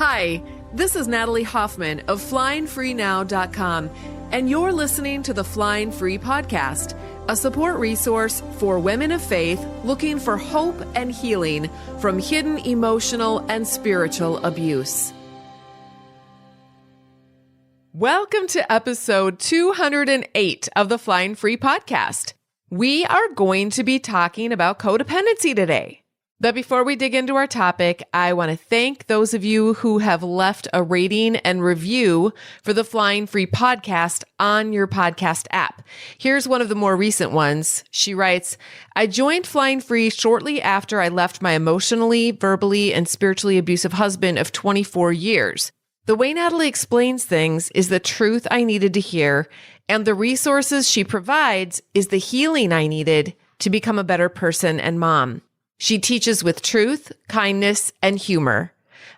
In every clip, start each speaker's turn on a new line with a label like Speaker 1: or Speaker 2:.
Speaker 1: Hi, this is Natalie Hoffman of FlyingFreeNow.com, and you're listening to the Flying Free Podcast, a support resource for women of faith looking for hope and healing from hidden emotional and spiritual abuse. Welcome to episode 208 of the Flying Free Podcast. We are going to be talking about codependency today. But before we dig into our topic, I want to thank those of you who have left a rating and review for the Flying Free Podcast on your podcast app. Here's one of the more recent ones. She writes, I joined Flying Free shortly after I left my emotionally, verbally, and spiritually abusive husband of 24 years. The way Natalie explains things is the truth I needed to hear, and the resources she provides is the healing I needed to become a better person and mom. She teaches with truth, kindness, and humor.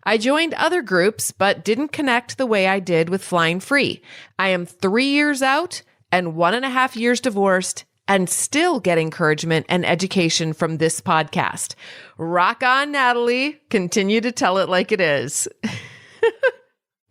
Speaker 1: I joined other groups, but didn't connect the way I did with Flying Free. I am 3 years out and 1.5 years divorced and still get encouragement and education from this podcast. Rock on, Natalie. Continue to tell it like it is.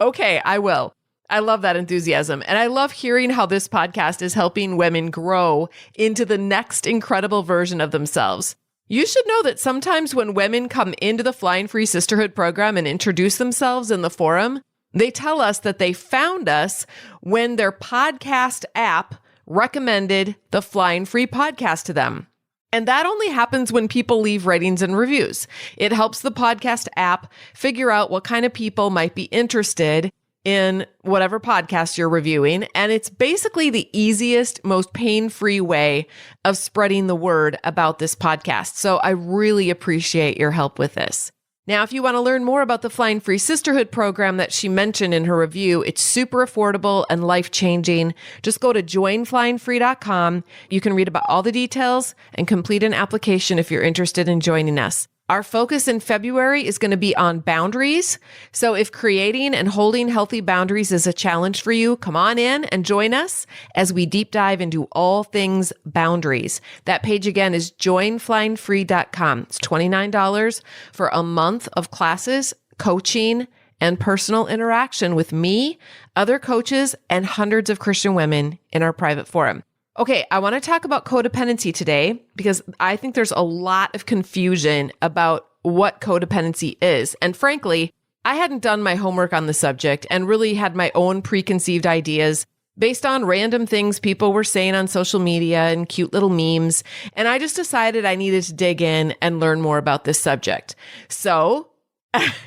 Speaker 1: Okay, I will. I love that enthusiasm. And I love hearing how this podcast is helping women grow into the next incredible version of themselves. You should know that sometimes when women come into the Flying Free Sisterhood program and introduce themselves in the forum, they tell us that they found us when their podcast app recommended the Flying Free podcast to them. And that only happens when people leave ratings and reviews. It helps the podcast app figure out what kind of people might be interested in whatever podcast you're reviewing. And it's basically the easiest, most pain-free way of spreading the word about this podcast. So I really appreciate your help with this. Now, if you want to learn more about the Flying Free Sisterhood program that she mentioned in her review, it's super affordable and life-changing. Just go to joinflyingfree.com. You can read about all the details and complete an application if you're interested in joining us. Our focus in February is going to be on boundaries. So if creating and holding healthy boundaries is a challenge for you, come on in and join us as we deep dive into all things boundaries. That page again is joinflyingfree.com. It's $29 for a month of classes, coaching, and personal interaction with me, other coaches, and hundreds of Christian women in our private forum. Okay, I want to talk about codependency today because I think there's a lot of confusion about what codependency is. And frankly, I hadn't done my homework on the subject and really had my own preconceived ideas based on random things people were saying on social media and cute little memes. And I just decided I needed to dig in and learn more about this subject. So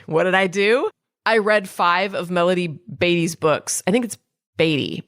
Speaker 1: what did I do? I read 5 of Melody Beattie's books. I think it's Beattie?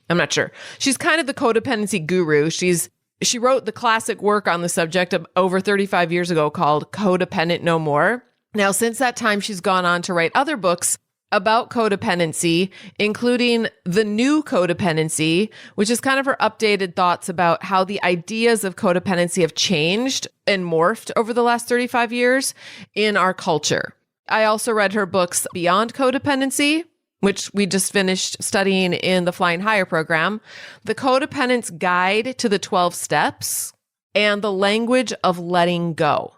Speaker 1: I'm not sure. She's kind of the codependency guru. She wrote the classic work on the subject of over 35 years ago called Codependent No More. Now, since that time, she's gone on to write other books about codependency, including The New Codependency, which is kind of her updated thoughts about how the ideas of codependency have changed and morphed over the last 35 years in our culture. I also read her books Beyond Codependency, which we just finished studying in the Flying Higher program, The Codependent's Guide to the 12 Steps, and The Language of Letting Go.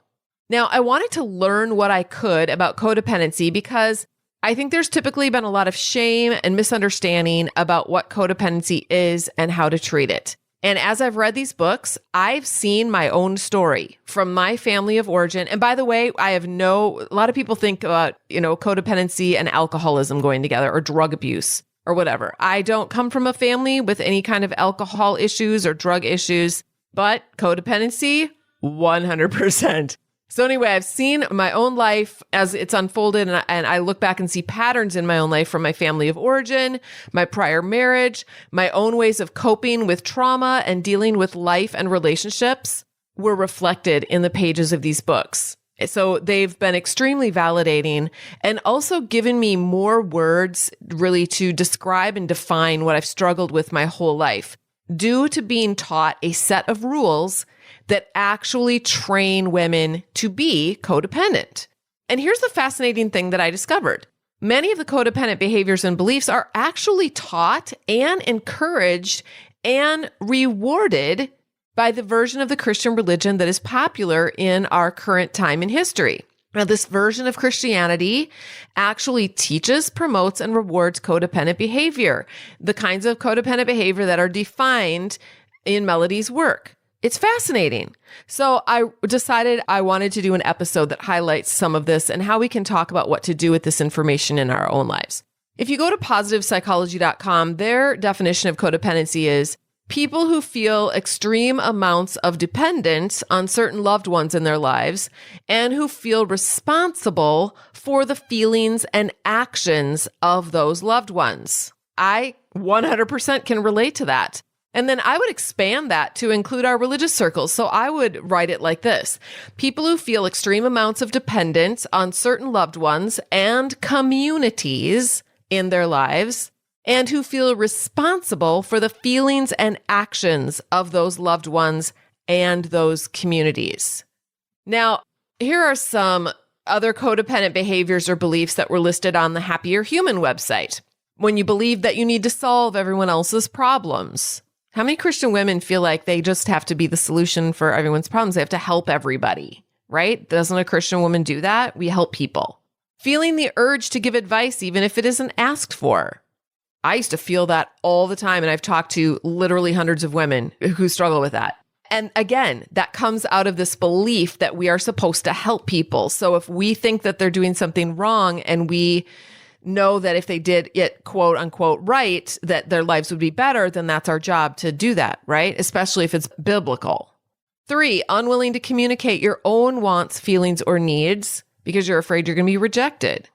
Speaker 1: Now, I wanted to learn what I could about codependency because I think there's typically been a lot of shame and misunderstanding about what codependency is and how to treat it. And as I've read these books, I've seen my own story from my family of origin. And by the way, a lot of people think about, codependency and alcoholism going together or drug abuse or whatever. I don't come from a family with any kind of alcohol issues or drug issues, but codependency, 100%. So anyway, I've seen my own life as it's unfolded, and I look back and see patterns in my own life from my family of origin, my prior marriage, my own ways of coping with trauma and dealing with life and relationships were reflected in the pages of these books. So they've been extremely validating and also given me more words really to describe and define what I've struggled with my whole life, due to being taught a set of rules that actually train women to be codependent. And here's the fascinating thing that I discovered. Many of the codependent behaviors and beliefs are actually taught and encouraged and rewarded by the version of the Christian religion that is popular in our current time in history. Now, this version of Christianity actually teaches, promotes, and rewards codependent behavior, the kinds of codependent behavior that are defined in Melody's work. It's fascinating. So I decided I wanted to do an episode that highlights some of this and how we can talk about what to do with this information in our own lives. If you go to positivepsychology.com, their definition of codependency is people who feel extreme amounts of dependence on certain loved ones in their lives and who feel responsible for the feelings and actions of those loved ones. I 100% can relate to that. And then I would expand that to include our religious circles. So I would write it like this: people who feel extreme amounts of dependence on certain loved ones and communities in their lives, and who feel responsible for the feelings and actions of those loved ones and those communities. Now, here are some other codependent behaviors or beliefs that were listed on the Happier Human website. When you believe that you need to solve everyone else's problems. How many Christian women feel like they just have to be the solution for everyone's problems? They have to help everybody, right? Doesn't a Christian woman do that? We help people. Feeling the urge to give advice even if it isn't asked for. I used to feel that all the time, and I've talked to literally hundreds of women who struggle with that. And again, that comes out of this belief that we are supposed to help people. So if we think that they're doing something wrong and we know that if they did it quote unquote right, that their lives would be better, then that's our job to do that, right? Especially if it's biblical. 3, unwilling to communicate your own wants, feelings, or needs because you're afraid you're going to be rejected.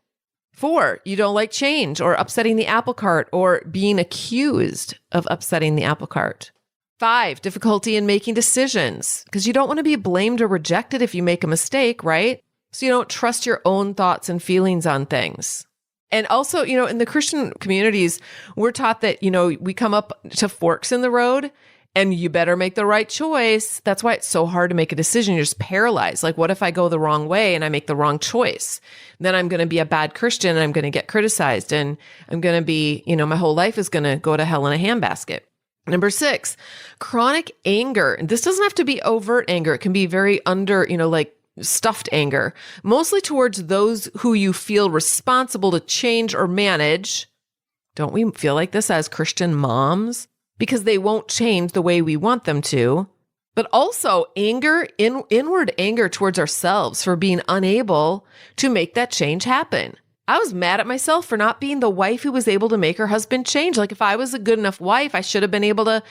Speaker 1: 4, you don't like change or upsetting the apple cart or being accused of upsetting the apple cart. 5, difficulty in making decisions because you don't want to be blamed or rejected if you make a mistake, right? So you don't trust your own thoughts and feelings on things. And also, in the Christian communities, we're taught that, we come up to forks in the road and you better make the right choice. That's why it's so hard to make a decision. You're just paralyzed. Like, what if I go the wrong way and I make the wrong choice? Then I'm going to be a bad Christian and I'm going to get criticized and I'm going to be, my whole life is going to go to hell in a handbasket. Number 6, chronic anger. And this doesn't have to be overt anger. It can be very like stuffed anger, mostly towards those who you feel responsible to change or manage. Don't we feel like this as Christian moms? Because they won't change the way we want them to. But also anger, inward anger towards ourselves for being unable to make that change happen. I was mad at myself for not being the wife who was able to make her husband change. Like, if I was a good enough wife, I should have been able to,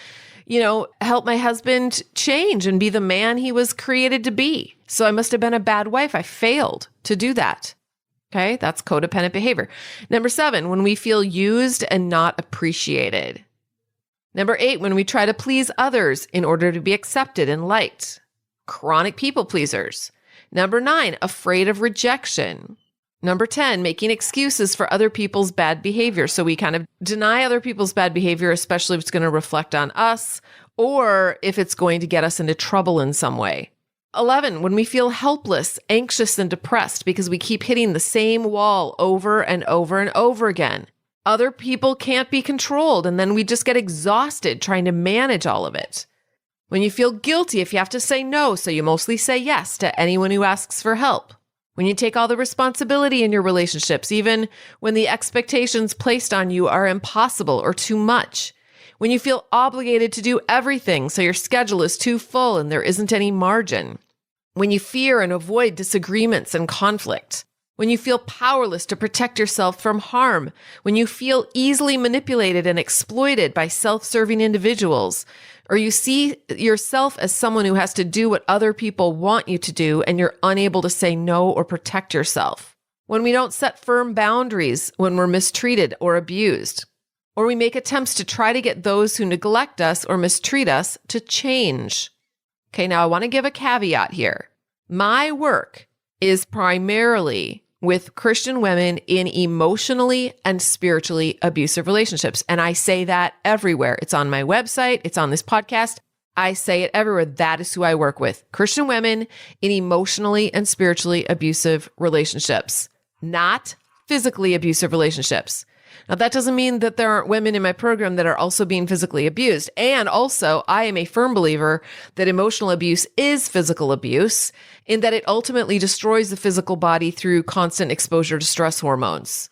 Speaker 1: help my husband change and be the man he was created to be. So I must have been a bad wife. I failed to do that. Okay, that's codependent behavior. Number 7, when we feel used and not appreciated. Number 8, when we try to please others in order to be accepted and liked. Chronic people pleasers. Number 9, afraid of rejection. Number 10, making excuses for other people's bad behavior. So we kind of deny other people's bad behavior, especially if it's going to reflect on us or if it's going to get us into trouble in some way. 11, when we feel helpless, anxious, and depressed because we keep hitting the same wall over and over and over again. Other people can't be controlled, and then we just get exhausted trying to manage all of it. When you feel guilty if you have to say no, so you mostly say yes to anyone who asks for help. When you take all the responsibility in your relationships, even when the expectations placed on you are impossible or too much. When you feel obligated to do everything, so your schedule is too full and there isn't any margin. When you fear and avoid disagreements and conflict. When you feel powerless to protect yourself from harm. When you feel easily manipulated and exploited by self-serving individuals. Or you see yourself as someone who has to do what other people want you to do and you're unable to say no or protect yourself. When we don't set firm boundaries when we're mistreated or abused. Or we make attempts to try to get those who neglect us or mistreat us to change. Okay, now I want to give a caveat here. My work is primarily with Christian women in emotionally and spiritually abusive relationships. And I say that everywhere. It's on my website. It's on this podcast. I say it everywhere. That is who I work with. Christian women in emotionally and spiritually abusive relationships, not physically abusive relationships. Now, that doesn't mean that there aren't women in my program that are also being physically abused. And also, I am a firm believer that emotional abuse is physical abuse in that it ultimately destroys the physical body through constant exposure to stress hormones.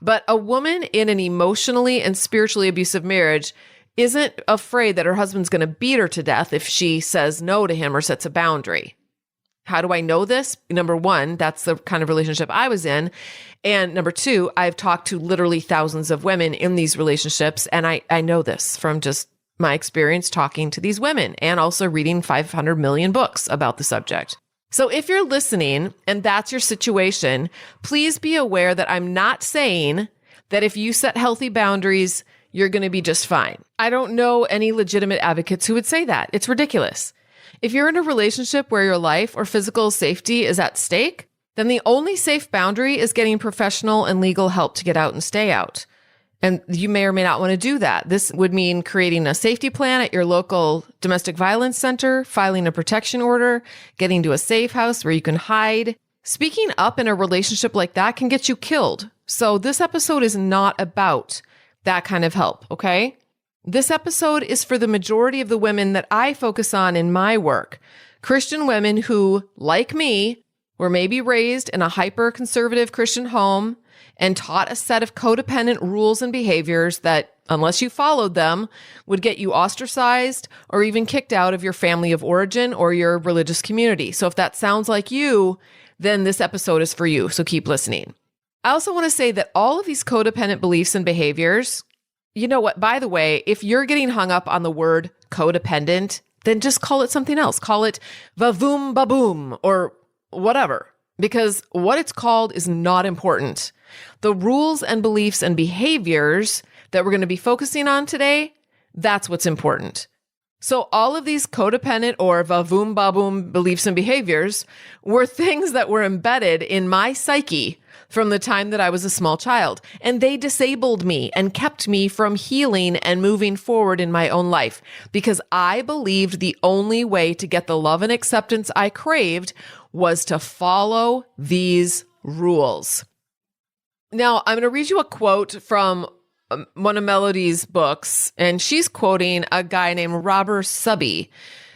Speaker 1: But a woman in an emotionally and spiritually abusive marriage isn't afraid that her husband's going to beat her to death if she says no to him or sets a boundary. How do I know this? Number one, that's the kind of relationship I was in. And number two, I've talked to literally thousands of women in these relationships. And I know this from just my experience talking to these women and also reading 500 million books about the subject. So if you're listening and that's your situation, please be aware that I'm not saying that if you set healthy boundaries, you're going to be just fine. I don't know any legitimate advocates who would say that. It's ridiculous. If you're in a relationship where your life or physical safety is at stake, then the only safe boundary is getting professional and legal help to get out and stay out. And you may or may not want to do that. This would mean creating a safety plan at your local domestic violence center, filing a protection order, getting to a safe house where you can hide. Speaking up in a relationship like that can get you killed. So this episode is not about that kind of help, okay? This episode is for the majority of the women that I focus on in my work. Christian women who, like me, were maybe raised in a hyper-conservative Christian home and taught a set of codependent rules and behaviors that, unless you followed them, would get you ostracized or even kicked out of your family of origin or your religious community. So if that sounds like you, then this episode is for you. So keep listening. I also want to say that all of these codependent beliefs and behaviors, you know what, by the way, if you're getting hung up on the word codependent, then just call it something else. Call it vavoom baboom or whatever, because what it's called is not important. The rules and beliefs and behaviors that we're going to be focusing on today, that's what's important. So all of these codependent or vavoom baboom beliefs and behaviors were things that were embedded in my psyche from the time that I was a small child, and they disabled me and kept me from healing and moving forward in my own life because I believed the only way to get the love and acceptance I craved was to follow these rules. Now, I'm going to read you a quote from one of Melody's books, and she's quoting a guy named Robert Subby.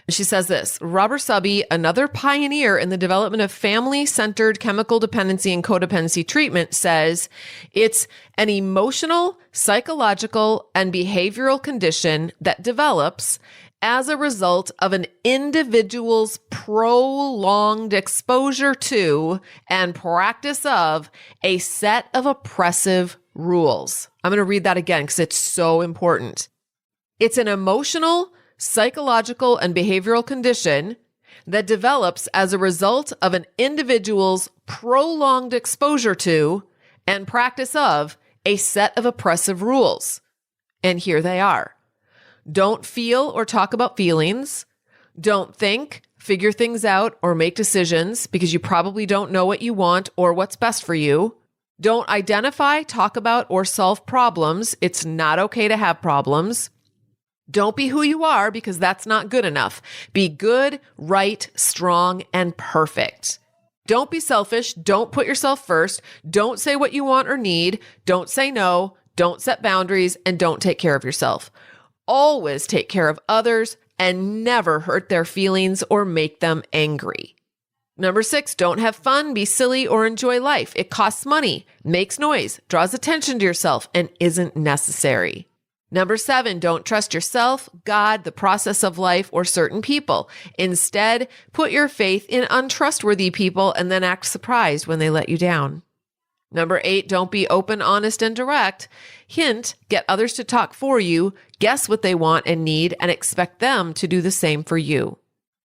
Speaker 1: She says this: Robert Subby, another pioneer in the development of family-centered chemical dependency and codependency treatment, says it's an emotional, psychological, and behavioral condition that develops as a result of an individual's prolonged exposure to and practice of a set of oppressive rules. I'm going to read that again because it's so important. It's an emotional, psychological, and behavioral condition that develops as a result of an individual's prolonged exposure to and practice of a set of oppressive rules. And here they are. Don't feel or talk about feelings. Don't think, figure things out, or make decisions because you probably don't know what you want or what's best for you. Don't identify, talk about, or solve problems. It's not okay to have problems. Don't be who you are because that's not good enough. Be good, right, strong, and perfect. Don't be selfish. Don't put yourself first. Don't say what you want or need. Don't say no. Don't set boundaries, and don't take care of yourself. Always take care of others and never hurt their feelings or make them angry. Number 6, don't have fun, be silly, or enjoy life. It costs money, makes noise, draws attention to yourself, and isn't necessary. Number 7, don't trust yourself, God, the process of life, or certain people. Instead, put your faith in untrustworthy people and then act surprised when they let you down. Number 8, don't be open, honest, and direct. Hint, get others to talk for you, guess what they want and need, and expect them to do the same for you.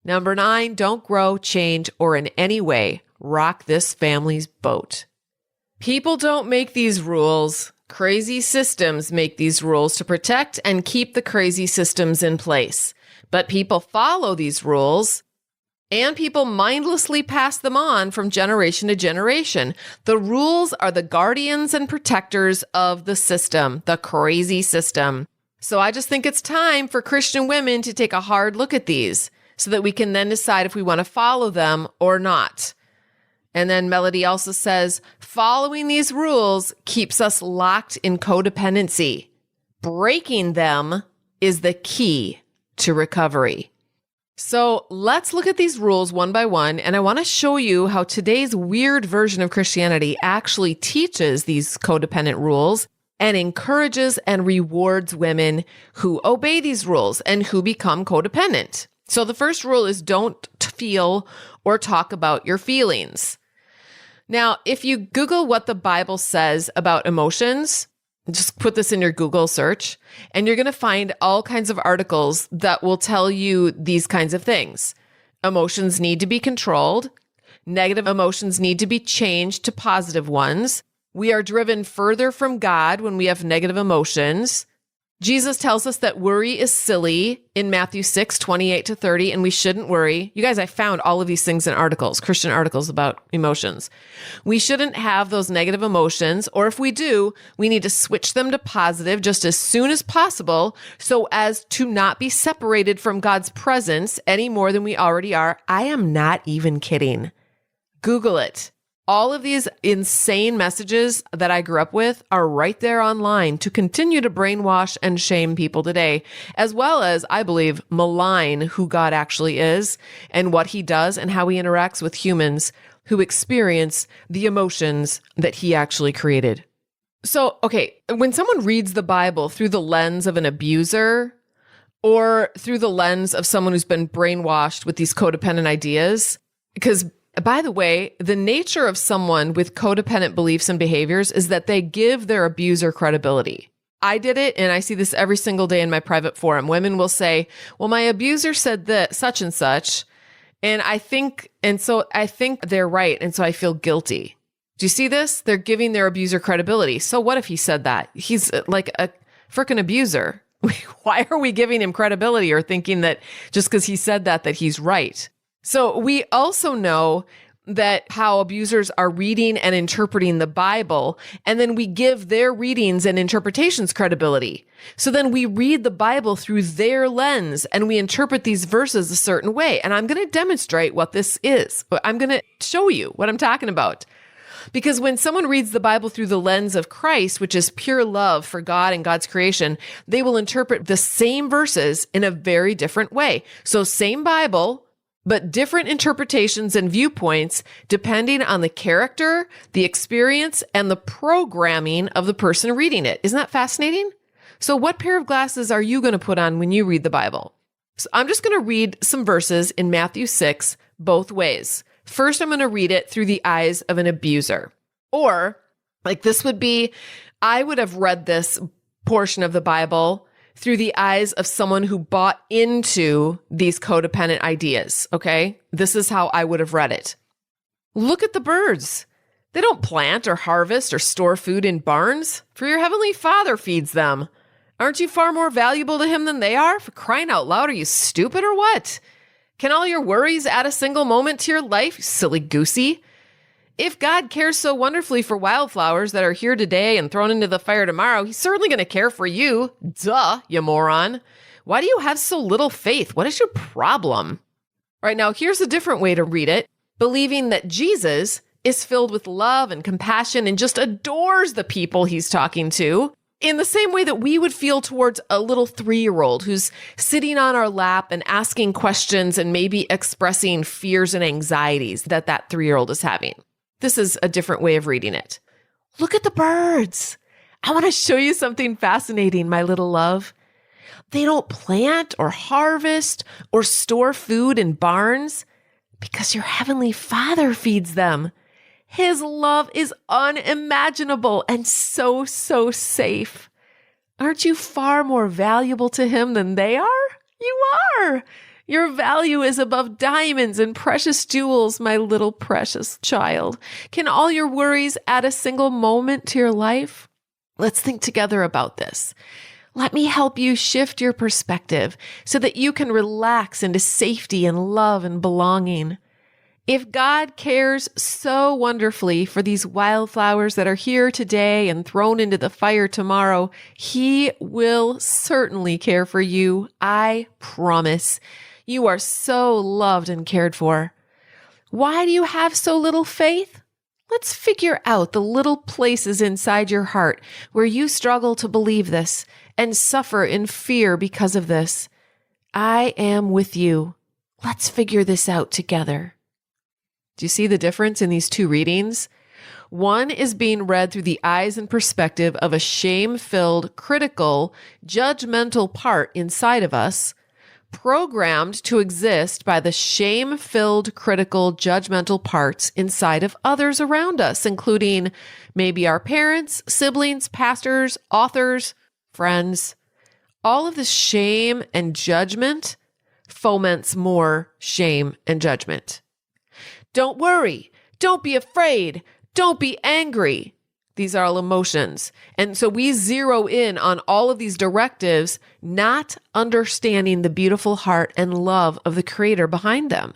Speaker 1: Number 9, don't grow, change, or in any way rock this family's boat. People don't make these rules. Crazy systems make these rules to protect and keep the crazy systems in place. But people follow these rules, and people mindlessly pass them on from generation to generation. The rules are the guardians and protectors of the system, the crazy system. So I just think it's time for Christian women to take a hard look at these so that we can then decide if we want to follow them or not. And then Melody also says, following these rules keeps us locked in codependency. Breaking them is the key to recovery. So let's look at these rules one by one, and I want to show you how today's weird version of Christianity actually teaches these codependent rules and encourages and rewards women who obey these rules and who become codependent. So the first rule is don't feel or talk about your feelings. Now, if you Google what the Bible says about emotions, just put this in your Google search, and you're going to find all kinds of articles that will tell you these kinds of things. Emotions need to be controlled. Negative emotions need to be changed to positive ones. We are driven further from God when we have negative emotions. Jesus tells us that worry is silly in Matthew 6:28-30, and we shouldn't worry. You guys, I found all of these things in articles, Christian articles about emotions. We shouldn't have those negative emotions, or if we do, we need to switch them to positive just as soon as possible so as to not be separated from God's presence any more than we already are. I am not even kidding. Google it. All of these insane messages that I grew up with are right there online to continue to brainwash and shame people today, as well as, I believe, malign who God actually is and what he does and how he interacts with humans who experience the emotions that he actually created. So, okay, when someone reads the Bible through the lens of an abuser or through the lens of someone who's been brainwashed with these codependent ideas, because by the way, the nature of someone with codependent beliefs and behaviors is that they give their abuser credibility. I did it, and I see this every single day in my private forum. Women will say, well, my abuser said that such and such, so I think they're right, and so I feel guilty. Do you see this? They're giving their abuser credibility. So what if he said that? He's like a frickin' abuser. Why are we giving him credibility or thinking that just because he said that he's right? So we also know that how abusers are reading and interpreting the Bible, and then we give their readings and interpretations credibility. So then we read the Bible through their lens and we interpret these verses a certain way. And I'm going to demonstrate what this is. I'm going to show you what I'm talking about. Because when someone reads the Bible through the lens of Christ, which is pure love for God and God's creation, they will interpret the same verses in a very different way. So same Bible, but different interpretations and viewpoints depending on the character, the experience, and the programming of the person reading it. Isn't that fascinating? So what pair of glasses are you going to put on when you read the Bible? So I'm just going to read some verses in Matthew 6 both ways. First, I'm going to read it through the eyes of an abuser. Or, like this would be, I would have read this portion of the Bible through the eyes of someone who bought into these codependent ideas, okay? This is how I would have read it. Look at the birds. They don't plant or harvest or store food in barns, for your heavenly Father feeds them. Aren't you far more valuable to him than they are? For crying out loud, are you stupid or what? Can all your worries add a single moment to your life, you silly goosey? If God cares so wonderfully for wildflowers that are here today and thrown into the fire tomorrow, he's certainly going to care for you. Duh, you moron. Why do you have so little faith? What is your problem? All right, now here's a different way to read it. Believing that Jesus is filled with love and compassion and just adores the people he's talking to in the same way that we would feel towards a little 3-year-old who's sitting on our lap and asking questions and maybe expressing fears and anxieties that 3-year-old is having. This is a different way of reading it. Look at the birds. I want to show you something fascinating, my little love. They don't plant or harvest or store food in barns because your heavenly Father feeds them. His love is unimaginable and so, so safe. Aren't you far more valuable to him than they are? You are. Your value is above diamonds and precious jewels, my little precious child. Can all your worries add a single moment to your life? Let's think together about this. Let me help you shift your perspective so that you can relax into safety and love and belonging. If God cares so wonderfully for these wildflowers that are here today and thrown into the fire tomorrow, he will certainly care for you. I promise. You are so loved and cared for. Why do you have so little faith? Let's figure out the little places inside your heart where you struggle to believe this and suffer in fear because of this. I am with you. Let's figure this out together. Do you see the difference in these two readings? One is being read through the eyes and perspective of a shame-filled, critical, judgmental part inside of us, programmed to exist by the shame-filled, critical, judgmental parts inside of others around us, including maybe our parents, siblings, pastors, authors, friends. All of this shame and judgment foments more shame and judgment. Don't worry. Don't be afraid. Don't be angry. These are all emotions. And so we zero in on all of these directives, not understanding the beautiful heart and love of the Creator behind them.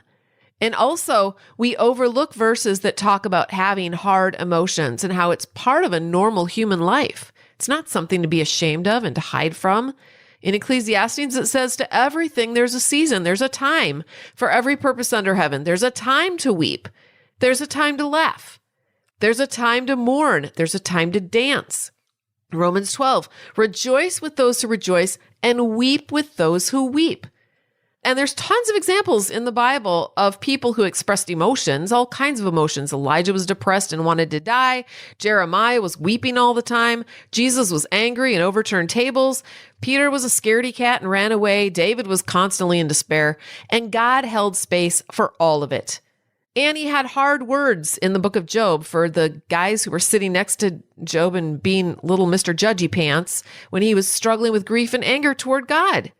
Speaker 1: And also, we overlook verses that talk about having hard emotions and how it's part of a normal human life. It's not something to be ashamed of and to hide from. In Ecclesiastes, it says to everything, there's a season, there's a time for every purpose under heaven. There's a time to weep. There's a time to laugh. There's a time to mourn. There's a time to dance. Romans 12, rejoice with those who rejoice and weep with those who weep. And there's tons of examples in the Bible of people who expressed emotions, all kinds of emotions. Elijah was depressed and wanted to die. Jeremiah was weeping all the time. Jesus was angry and overturned tables. Peter was a scaredy cat and ran away. David was constantly in despair. And God held space for all of it. And he had hard words in the book of Job for the guys who were sitting next to Job and being little Mr. Judgy Pants when he was struggling with grief and anger toward God.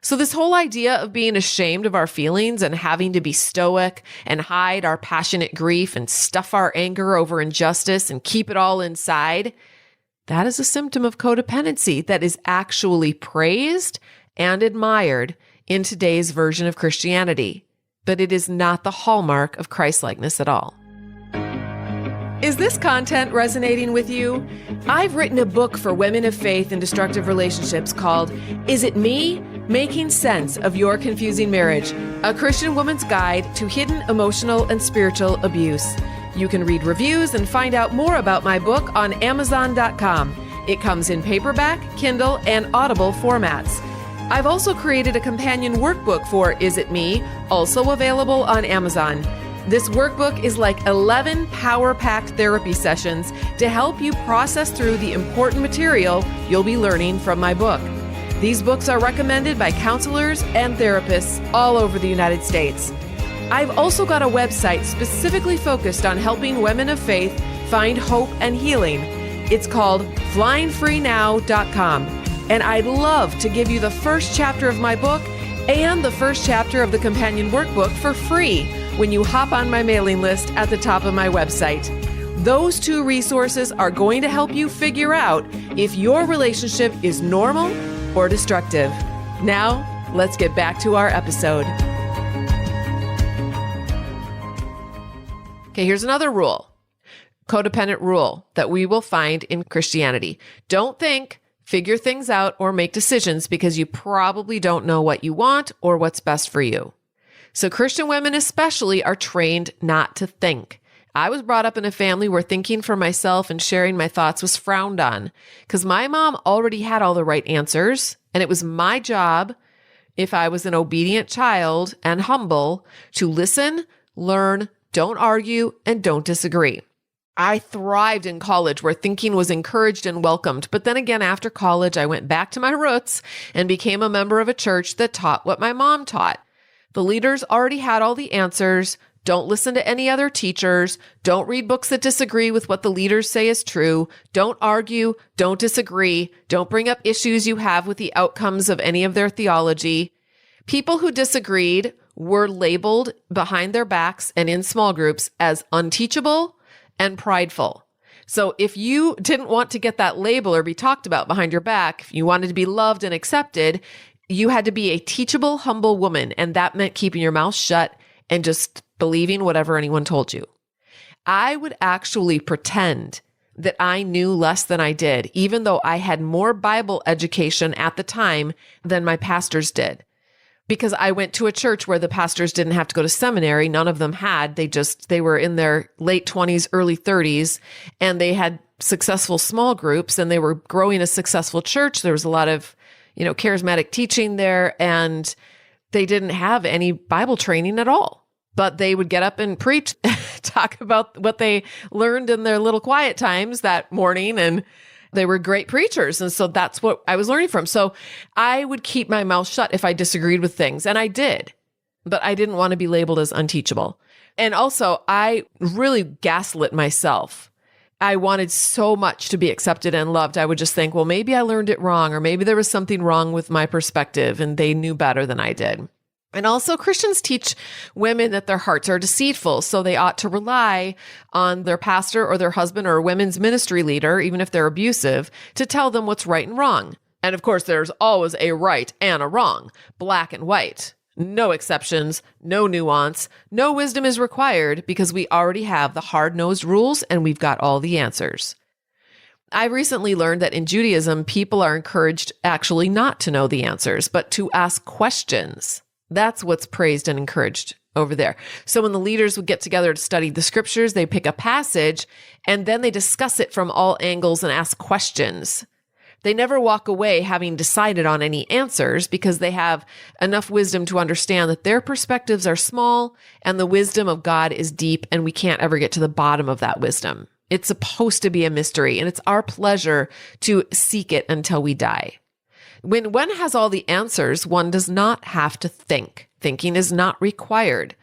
Speaker 1: So this whole idea of being ashamed of our feelings and having to be stoic and hide our passionate grief and stuff our anger over injustice and keep it all inside, that is a symptom of codependency that is actually praised and admired in today's version of Christianity. But it is not the hallmark of Christ-likeness at all. Is this content resonating with you? I've written a book for women of faith in destructive relationships called Is It Me? Making Sense of Your Confusing Marriage, a Christian woman's guide to hidden emotional and spiritual abuse. You can read reviews and find out more about my book on Amazon.com. It comes in paperback, Kindle, and Audible formats. I've also created a companion workbook for Is It Me, also available on Amazon. This workbook is like 11 power-packed therapy sessions to help you process through the important material you'll be learning from my book. These books are recommended by counselors and therapists all over the United States. I've also got a website specifically focused on helping women of faith find hope and healing. It's called flyingfreenow.com. And I'd love to give you the first chapter of my book and the first chapter of the companion workbook for free when you hop on my mailing list at the top of my website. Those two resources are going to help you figure out if your relationship is normal or destructive. Now, let's get back to our episode. Okay, here's another rule. Codependent rule that we will find in Christianity. Don't think, figure things out, or make decisions because you probably don't know what you want or what's best for you. So Christian women especially are trained not to think. I was brought up in a family where thinking for myself and sharing my thoughts was frowned on because my mom already had all the right answers, and it was my job, if I was an obedient child and humble, to listen, learn, don't argue, and don't disagree. I thrived in college where thinking was encouraged and welcomed. But then again, after college, I went back to my roots and became a member of a church that taught what my mom taught. The leaders already had all the answers. Don't listen to any other teachers. Don't read books that disagree with what the leaders say is true. Don't argue. Don't disagree. Don't bring up issues you have with the outcomes of any of their theology. People who disagreed were labeled behind their backs and in small groups as unteachable and prideful. So if you didn't want to get that label or be talked about behind your back, if you wanted to be loved and accepted, you had to be a teachable, humble woman. And that meant keeping your mouth shut and just believing whatever anyone told you. I would actually pretend that I knew less than I did, even though I had more Bible education at the time than my pastors did. because I went to a church where the pastors didn't have to go to seminary. None of them had. They were in their late 20s, early 30s, and they had successful small groups, and they were growing a successful church. There was a lot of, charismatic teaching there, and they didn't have any Bible training at all. But they would get up and preach, talk about what they learned in their little quiet times that morning, and they were great preachers. And so that's what I was learning from. So I would keep my mouth shut if I disagreed with things. And I did, but I didn't want to be labeled as unteachable. And also I really gaslit myself. I wanted so much to be accepted and loved. I would just think, well, maybe I learned it wrong, or maybe there was something wrong with my perspective and they knew better than I did. And also Christians teach women that their hearts are deceitful, so they ought to rely on their pastor or their husband or a women's ministry leader, even if they're abusive, to tell them what's right and wrong. And of course, there's always a right and a wrong, black and white. No exceptions, no nuance, no wisdom is required because we already have the hard-nosed rules and we've got all the answers. I recently learned that in Judaism, people are encouraged actually not to know the answers, but to ask questions. That's what's praised and encouraged over there. So when the leaders would get together to study the scriptures, they pick a passage and then they discuss it from all angles and ask questions. They never walk away having decided on any answers because they have enough wisdom to understand that their perspectives are small and the wisdom of God is deep, and we can't ever get to the bottom of that wisdom. It's supposed to be a mystery, and it's our pleasure to seek it until we die. When one has all the answers, one does not have to think. Thinking is not required.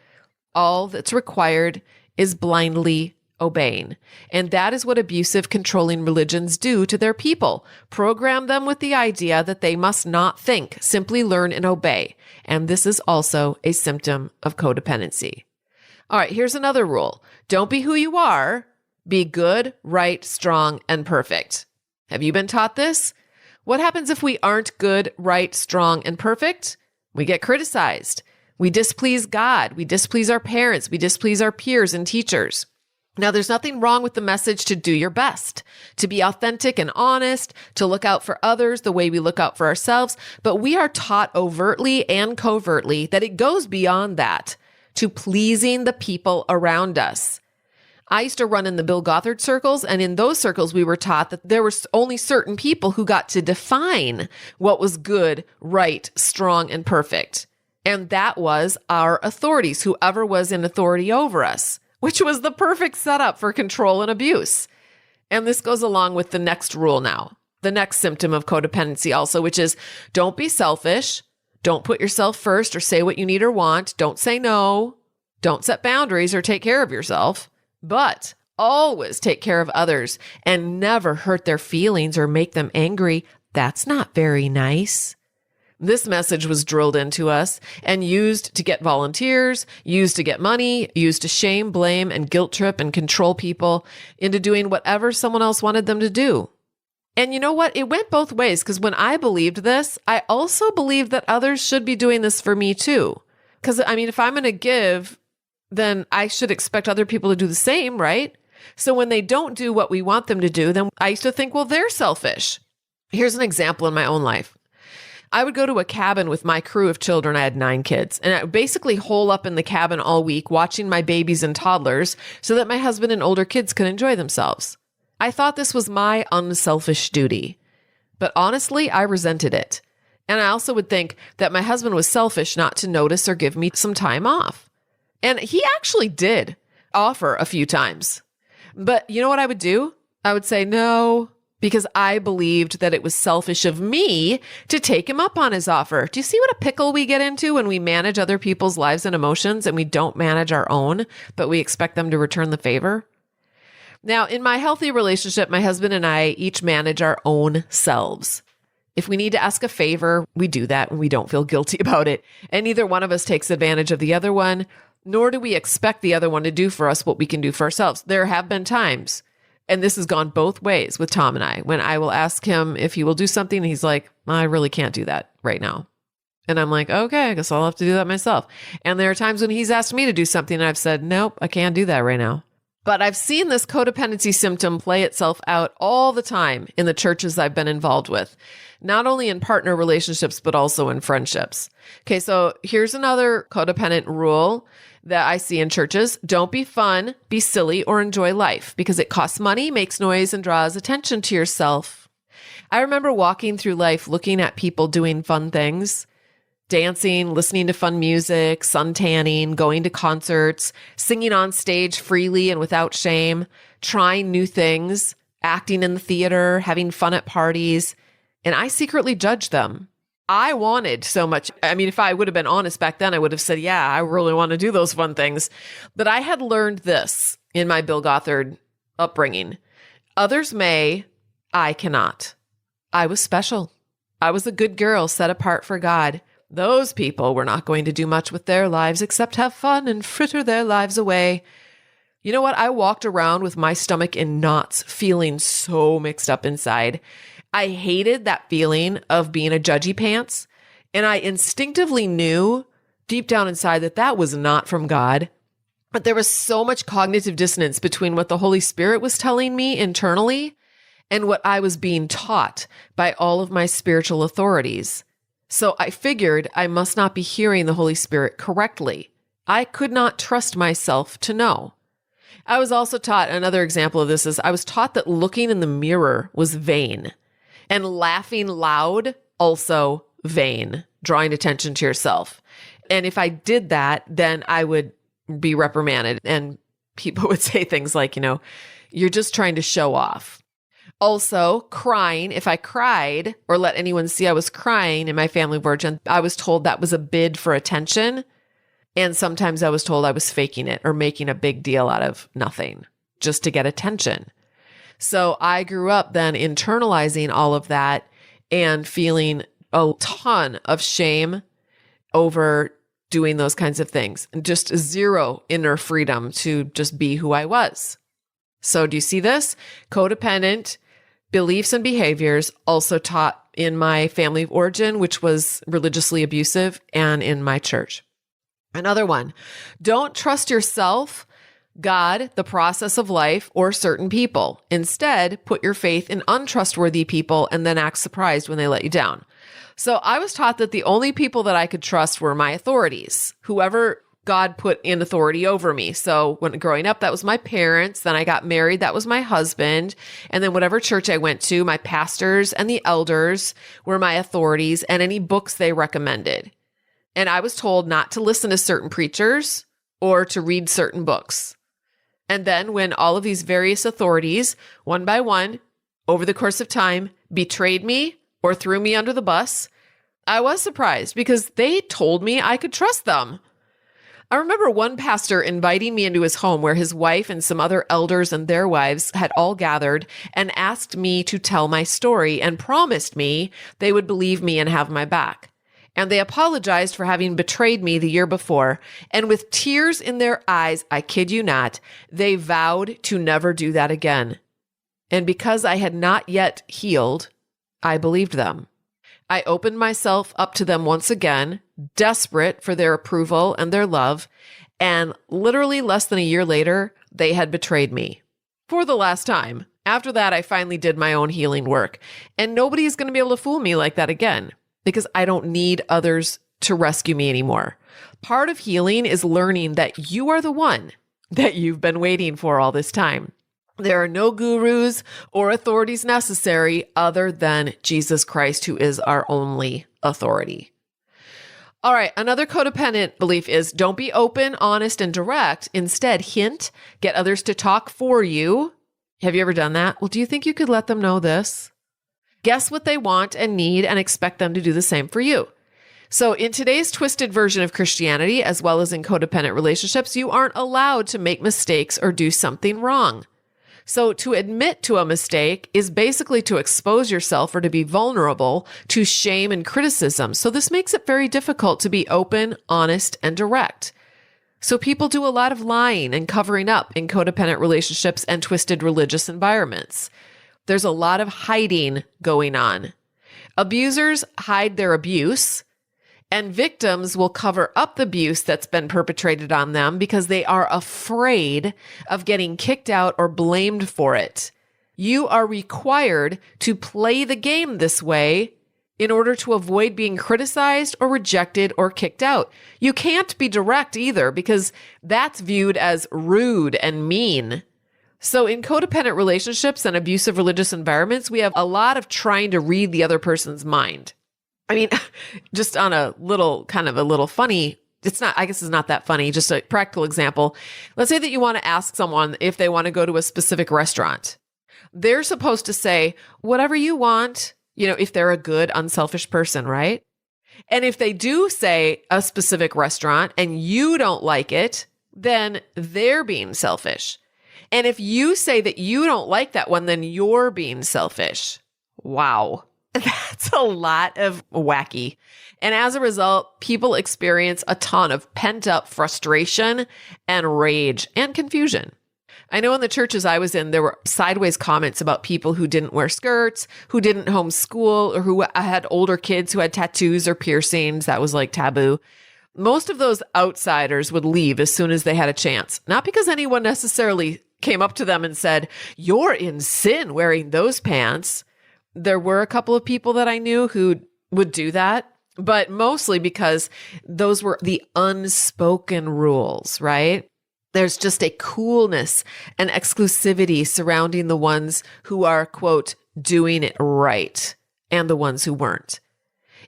Speaker 1: All that's required is blindly obeying. And that is what abusive, controlling religions do to their people. Program them with the idea that they must not think, simply learn and obey. And this is also a symptom of codependency. All right, here's another rule. Don't be who you are. Be good, right, strong, and perfect. Have you been taught this? What happens if we aren't good, right, strong, and perfect? We get criticized. We displease God. We displease our parents. We displease our peers and teachers. Now, there's nothing wrong with the message to do your best, to be authentic and honest, to look out for others the way we look out for ourselves. But we are taught overtly and covertly that it goes beyond that, to pleasing the people around us. I used to run in the Bill Gothard circles, and in those circles, we were taught that there were only certain people who got to define what was good, right, strong, and perfect. And that was our authorities, whoever was in authority over us, which was the perfect setup for control and abuse. And this goes along with the next rule now, the next symptom of codependency also, which is don't be selfish. Don't put yourself first or say what you need or want. Don't say no. Don't set boundaries or take care of yourself. But always take care of others and never hurt their feelings or make them angry. That's not very nice. This message was drilled into us and used to get volunteers, used to get money, used to shame, blame, and guilt trip and control people into doing whatever someone else wanted them to do. And you know what? It went both ways, because when I believed this, I also believed that others should be doing this for me too. Because if I'm going to give, then I should expect other people to do the same, right? So when they don't do what we want them to do, then I used to think, well, they're selfish. Here's an example in my own life. I would go to a cabin with my crew of children. I had 9 kids, and I would basically hole up in the cabin all week watching my babies and toddlers so that my husband and older kids could enjoy themselves. I thought this was my unselfish duty, but honestly, I resented it. And I also would think that my husband was selfish not to notice or give me some time off. And he actually did offer a few times. But you know what I would do? I would say no, because I believed that it was selfish of me to take him up on his offer. Do you see what a pickle we get into when we manage other people's lives and emotions and we don't manage our own, but we expect them to return the favor? Now, in my healthy relationship, my husband and I each manage our own selves. If we need to ask a favor, we do that and we don't feel guilty about it. And neither one of us takes advantage of the other one, nor do we expect the other one to do for us what we can do for ourselves. There have been times, and this has gone both ways with Tom and I, when I will ask him if he will do something, and he's like, I really can't do that right now. And I'm like, okay, I guess I'll have to do that myself. And there are times when he's asked me to do something and I've said, nope, I can't do that right now. But I've seen this codependency symptom play itself out all the time in the churches I've been involved with, not only in partner relationships, but also in friendships. Okay, so here's another codependent rule that I see in churches. Don't be fun, be silly, or enjoy life because it costs money, makes noise, and draws attention to yourself. I remember walking through life looking at people doing fun things, dancing, listening to fun music, suntanning, going to concerts, singing on stage freely and without shame, trying new things, acting in the theater, having fun at parties. And I secretly judged them. I wanted so much. I mean, if I would have been honest back then, I would have said, yeah, I really want to do those fun things. But I had learned this in my Bill Gothard upbringing. Others may, I cannot. I was special. I was a good girl set apart for God. Those people were not going to do much with their lives except have fun and fritter their lives away. You know what? I walked around with my stomach in knots, feeling so mixed up inside. I hated that feeling of being a judgy pants, and I instinctively knew deep down inside that that was not from God. But there was so much cognitive dissonance between what the Holy Spirit was telling me internally and what I was being taught by all of my spiritual authorities. So I figured I must not be hearing the Holy Spirit correctly. I could not trust myself to know. I was also taught, another example of this is I was taught that looking in the mirror was vain and laughing loud, also vain, drawing attention to yourself. And if I did that, then I would be reprimanded and people would say things like, you're just trying to show off. Also, crying. If I cried or let anyone see I was crying in my family of origin, I was told that was a bid for attention. And sometimes I was told I was faking it or making a big deal out of nothing just to get attention. So I grew up then internalizing all of that and feeling a ton of shame over doing those kinds of things and just zero inner freedom to just be who I was. So do you see this? Codependent beliefs and behaviors also taught in my family of origin, which was religiously abusive, and in my church. Another one, don't trust yourself, God, the process of life, or certain people. Instead, put your faith in untrustworthy people and then act surprised when they let you down. So I was taught that the only people that I could trust were my authorities, whoever God put in authority over me. So when growing up, that was my parents. Then I got married. That was my husband. And then whatever church I went to, my pastors and the elders were my authorities and any books they recommended. And I was told not to listen to certain preachers or to read certain books. And then when all of these various authorities, one by one, over the course of time, betrayed me or threw me under the bus, I was surprised because they told me I could trust them. I remember one pastor inviting me into his home where his wife and some other elders and their wives had all gathered and asked me to tell my story and promised me they would believe me and have my back. And they apologized for having betrayed me the year before. And with tears in their eyes, I kid you not, they vowed to never do that again. And because I had not yet healed, I believed them. I opened myself up to them once again, desperate for their approval and their love. And literally less than a year later, they had betrayed me for the last time. After that, I finally did my own healing work. And nobody is going to be able to fool me like that again because I don't need others to rescue me anymore. Part of healing is learning that you are the one that you've been waiting for all this time. There are no gurus or authorities necessary other than Jesus Christ, who is our only authority. All right, another codependent belief is don't be open, honest, and direct. Instead, hint, get others to talk for you. Have you ever done that? Well, do you think you could let them know this? Guess what they want and need and expect them to do the same for you. So in today's twisted version of Christianity, as well as in codependent relationships, you aren't allowed to make mistakes or do something wrong. So to admit to a mistake is basically to expose yourself or to be vulnerable to shame and criticism. So this makes it very difficult to be open, honest, and direct. So people do a lot of lying and covering up in codependent relationships and twisted religious environments. There's a lot of hiding going on. Abusers hide their abuse, And victims will cover up the abuse that's been perpetrated on them because they are afraid of getting kicked out or blamed for it. You are required to play the game this way in order to avoid being criticized or rejected or kicked out. You can't be direct either because that's viewed as rude and mean. So in codependent relationships and abusive religious environments, we have a lot of trying to read the other person's mind. I mean, just on a little funny, I guess it's not that funny, just a practical example. Let's say that you want to ask someone if they want to go to a specific restaurant. They're supposed to say, whatever you want, if they're a good, unselfish person, right? And if they do say a specific restaurant and you don't like it, then they're being selfish. And if you say that you don't like that one, then you're being selfish. Wow. That's a lot of wacky. And as a result, people experience a ton of pent-up frustration and rage and confusion. I know in the churches I was in, there were sideways comments about people who didn't wear skirts, who didn't homeschool, or who had older kids who had tattoos or piercings. That was like taboo. Most of those outsiders would leave as soon as they had a chance. Not because anyone necessarily came up to them and said, "You're in sin wearing those pants." There were a couple of people that I knew who would do that, but mostly because those were the unspoken rules, right? There's just a coolness and exclusivity surrounding the ones who are, quote, doing it right and the ones who weren't.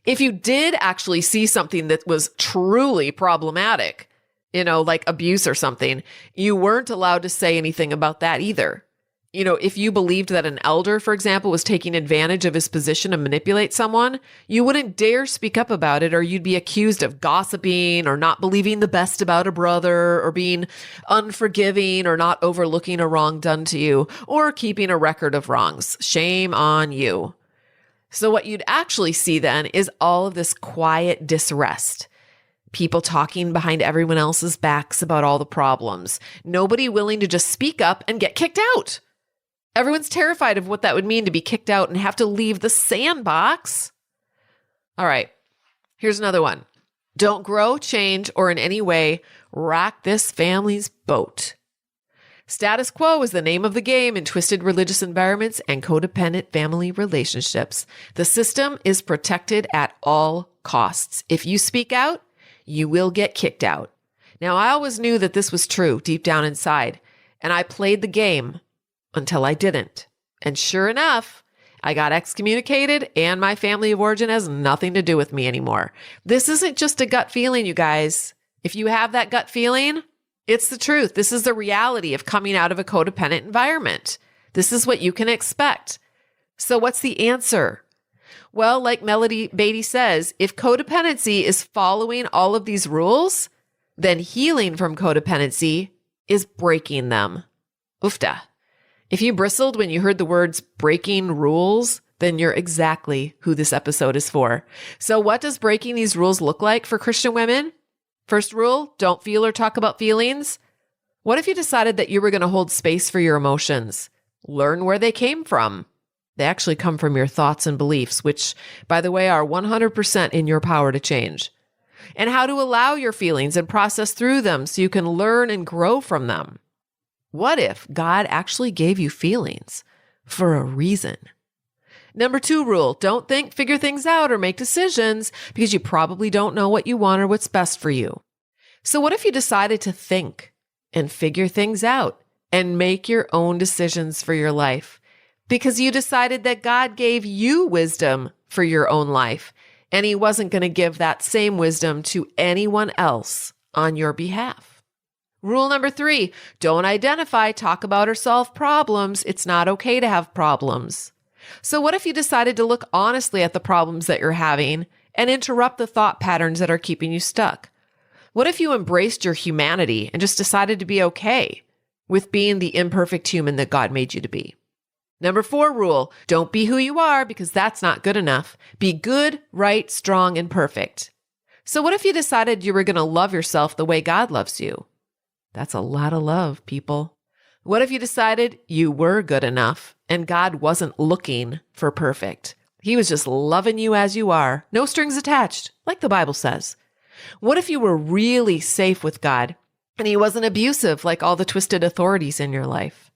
Speaker 1: If you did actually see something that was truly problematic, like abuse or something, you weren't allowed to say anything about that either. If you believed that an elder, for example, was taking advantage of his position to manipulate someone, you wouldn't dare speak up about it, or you'd be accused of gossiping or not believing the best about a brother or being unforgiving or not overlooking a wrong done to you or keeping a record of wrongs. Shame on you. So what you'd actually see then is all of this quiet disrest. People talking behind everyone else's backs about all the problems. Nobody willing to just speak up and get kicked out. Everyone's terrified of what that would mean to be kicked out and have to leave the sandbox. All right, here's another one. Don't grow, change, or in any way rock this family's boat. Status quo is the name of the game in twisted religious environments and codependent family relationships. The system is protected at all costs. If you speak out, you will get kicked out. Now, I always knew that this was true deep down inside, and I played the game until I didn't. And sure enough, I got excommunicated and my family of origin has nothing to do with me anymore. This isn't just a gut feeling, you guys. If you have that gut feeling, it's the truth. This is the reality of coming out of a codependent environment. This is what you can expect. So what's the answer? Well, like Melody Beatty says, if codependency is following all of these rules, then healing from codependency is breaking them. Oofta. If you bristled when you heard the words breaking rules, then you're exactly who this episode is for. So what does breaking these rules look like for Christian women? First rule, don't feel or talk about feelings. What if you decided that you were going to hold space for your emotions? Learn where they came from. They actually come from your thoughts and beliefs, which, by the way, are 100% in your power to change. And how to allow your feelings and process through them so you can learn and grow from them. What if God actually gave you feelings for a reason? Number 2 rule, don't think, figure things out, or make decisions because you probably don't know what you want or what's best for you. So what if you decided to think and figure things out and make your own decisions for your life because you decided that God gave you wisdom for your own life and he wasn't going to give that same wisdom to anyone else on your behalf? Rule number 3, don't identify, talk about, or solve problems. It's not okay to have problems. So what if you decided to look honestly at the problems that you're having and interrupt the thought patterns that are keeping you stuck? What if you embraced your humanity and just decided to be okay with being the imperfect human that God made you to be? Number 4 rule, don't be who you are because that's not good enough. Be good, right, strong, and perfect. So what if you decided you were going to love yourself the way God loves you? That's a lot of love, people. What if you decided you were good enough and God wasn't looking for perfect? He was just loving you as you are, no strings attached, like the Bible says? What if you were really safe with God and he wasn't abusive like all the twisted authorities in your life?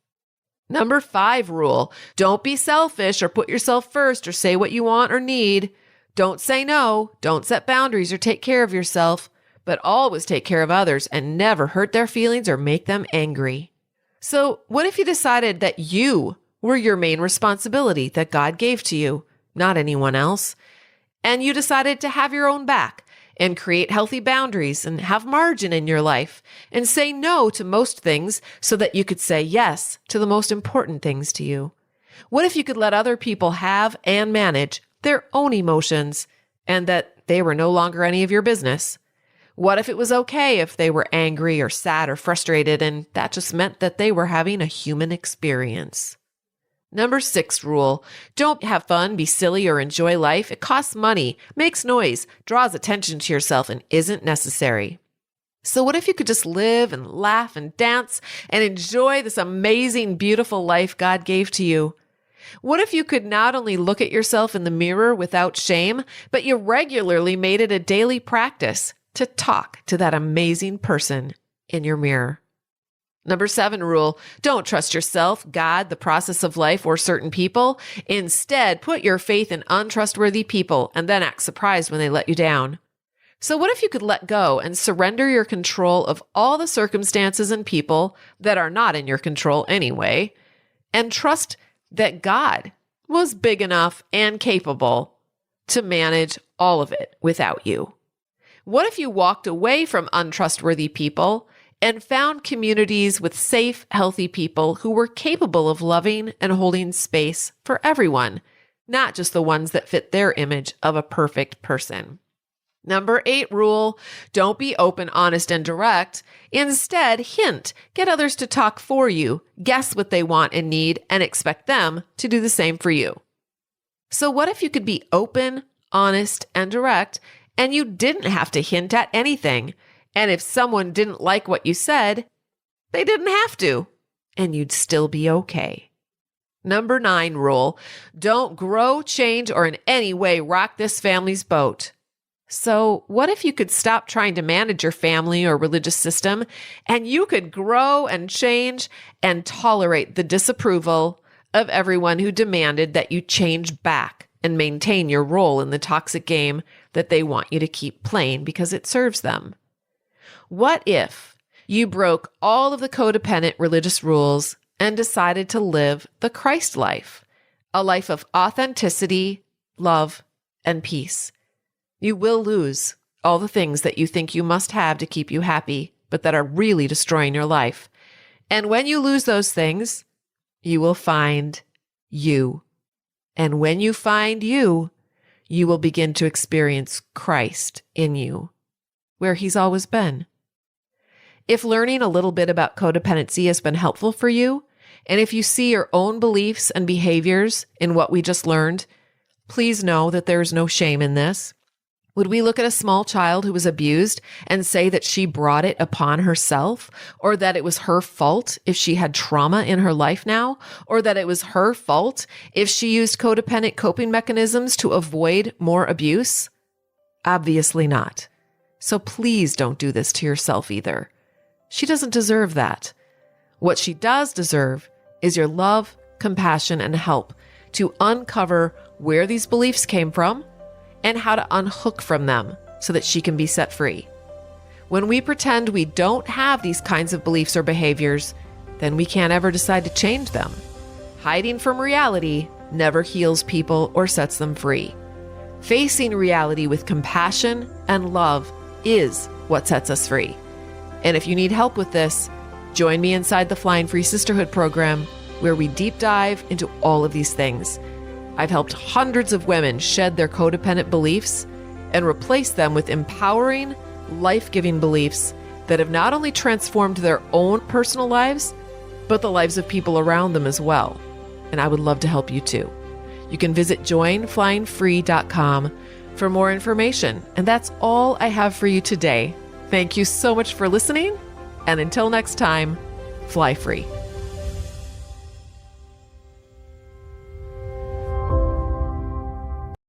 Speaker 1: Number 5 rule, don't be selfish or put yourself first or say what you want or need. Don't say no, don't set boundaries or take care of yourself, but always take care of others and never hurt their feelings or make them angry. So what if you decided that you were your main responsibility that God gave to you, not anyone else, and you decided to have your own back and create healthy boundaries and have margin in your life and say no to most things so that you could say yes to the most important things to you? What if you could let other people have and manage their own emotions and that they were no longer any of your business? What if it was okay if they were angry or sad or frustrated and that just meant that they were having a human experience? Number 6 rule, don't have fun, be silly, or enjoy life. It costs money, makes noise, draws attention to yourself, and isn't necessary. So what if you could just live and laugh and dance and enjoy this amazing, beautiful life God gave to you? What if you could not only look at yourself in the mirror without shame, but you regularly made it a daily practice to talk to that amazing person in your mirror? Number 7 rule, don't trust yourself, God, the process of life, or certain people. Instead, put your faith in untrustworthy people and then act surprised when they let you down. So what if you could let go and surrender your control of all the circumstances and people that are not in your control anyway, and trust that God was big enough and capable to manage all of it without you? What if you walked away from untrustworthy people and found communities with safe, healthy people who were capable of loving and holding space for everyone, not just the ones that fit their image of a perfect person? Number 8 rule, don't be open, honest, and direct. Instead, hint, get others to talk for you, guess what they want and need, and expect them to do the same for you. So what if you could be open, honest, and direct, and you didn't have to hint at anything? And if someone didn't like what you said, they didn't have to, and you'd still be okay. Number 9 rule, don't grow, change, or in any way rock this family's boat. So what if you could stop trying to manage your family or religious system, and you could grow and change and tolerate the disapproval of everyone who demanded that you change back and maintain your role in the toxic game that they want you to keep playing because it serves them? What if you broke all of the codependent religious rules and decided to live the Christ life, a life of authenticity, love, and peace? You will lose all the things that you think you must have to keep you happy, but that are really destroying your life. And when you lose those things, you will find you. And when you find you, you will begin to experience Christ in you, where he's always been. If learning a little bit about codependency has been helpful for you, and if you see your own beliefs and behaviors in what we just learned, please know that there is no shame in this. Would we look at a small child who was abused and say that she brought it upon herself, or that it was her fault if she had trauma in her life now, or that it was her fault if she used codependent coping mechanisms to avoid more abuse? Obviously not. So please don't do this to yourself either. She doesn't deserve that. What she does deserve is your love, compassion, and help to uncover where these beliefs came from and how to unhook from them so that she can be set free. When we pretend we don't have these kinds of beliefs or behaviors, then we can't ever decide to change them. Hiding from reality never heals people or sets them free. Facing reality with compassion and love is what sets us free. And if you need help with this, join me inside the Flying Free Sisterhood program, where we deep dive into all of these things. I've helped hundreds of women shed their codependent beliefs and replace them with empowering, life-giving beliefs that have not only transformed their own personal lives, but the lives of people around them as well. And I would love to help you too. You can visit joinflyingfree.com for more information. And that's all I have for you today. Thank you so much for listening. And until next time, fly free.